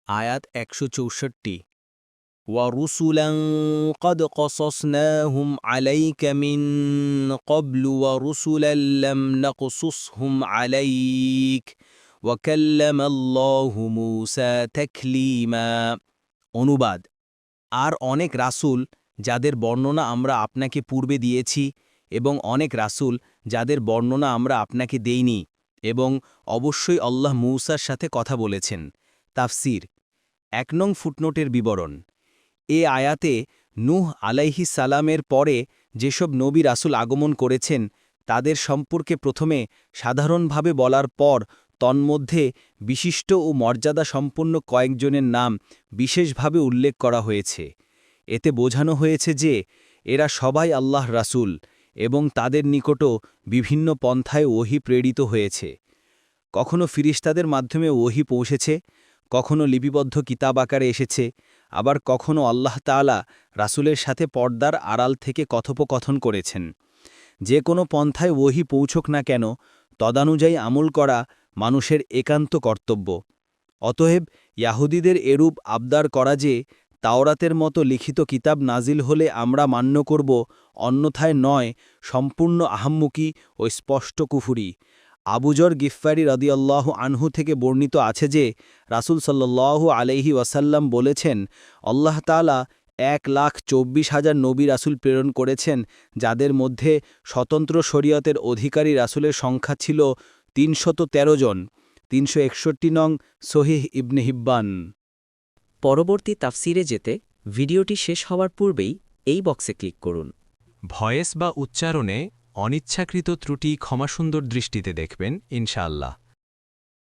আয়াত ১৬৪ وَرُسُلًا قَدْ قَصَصْنَاهُمْ عَلَيْكَ مِنْ قَبْلُ وَرُسُلًا لَمْ نَقْصُصْهُمْ عَلَيْكَ وَكَلَّمَ اللَّهُ مُوسَى تَكْلِيمًا। অনুবাদ, আর অনেক রাসূল যাদের বর্ণনা আমরা আপনাকে পূর্বে দিয়েছি এবং অনেক রাসূল যাদের বর্ণনা আমরা আপনাকে দেইনি, এবং অবশ্যই আল্লাহ মূসার সাথে কথা বলেছেন। তাফসীর ১ নং ফুটনোটের বিবরণ। এ আয়াতে নূহ আলাইহিস সালামের পরে যেসব নবী রাসূল আগমন করেছেন তাদের সম্পর্কে প্রথমে সাধারণভাবে বলার পর তন্মধ্যে বিশিষ্ট ও মর্যাদা সম্পন্ন কয়েকজনের নাম বিশেষভাবে উল্লেখ করা হয়েছে। এতে বোঝানো হয়েছে যে এরা সবাই আল্লাহর রাসূল এবং তাদের নিকটও বিভিন্ন পন্থায় ওহী প্রেরিত হয়েছে। কখনো ফিরিশতাদের মাধ্যমে ওহী পৌঁছেছে, কখনো লিপিবদ্ধ কিতাব আকারে এসেছে, আবার কখনো আল্লাহ তাআলা রাসূলের সাথে পর্দার আড়াল থেকে কথোপকথন করেছেন। যে কোনো পন্থায় ওহী পৌঁছক না কেন তদানুযায়ী আমল করা মানুষের একান্ত কর্তব্য। অতএব ইয়াহুদীদের এরূপ আবদার করা যে তাওরাতের মতো লিখিত কিতাব নাজিল হলে আমরা মান্য করব, অন্যথায় নয়, সম্পূর্ণ আহাম্মুকি ও স্পষ্ট কুফুরি। আবুজর গিফফারি রাদিয়াল্লাহু আনহু থেকে বর্ণিত আছে যে রাসূল সাল্লাল্লাহু আলাইহি ওয়াসাল্লাম বলেছেন, আল্লাহ তাআলা ১,২৪,০০০ নবী রাসূল প্রেরণ করেছেন, যাদের মধ্যে স্বতন্ত্র শরীয়তের অধিকারী রাসূলের সংখ্যা ছিল ৩১৩ জন। ৩৬১ নং সহিহ ইবনে হিব্বান। পরবর্তী তাফসিরে যেতে ভিডিওটি শেষ হওয়ার পূর্বেই এই বক্সে ক্লিক করুন। ভয়েস বা উচ্চারণে অনিচ্ছাকৃত ত্রুটি ক্ষমাসুন্দর দৃষ্টিতে দেখবেন ইনশাআল্লাহ।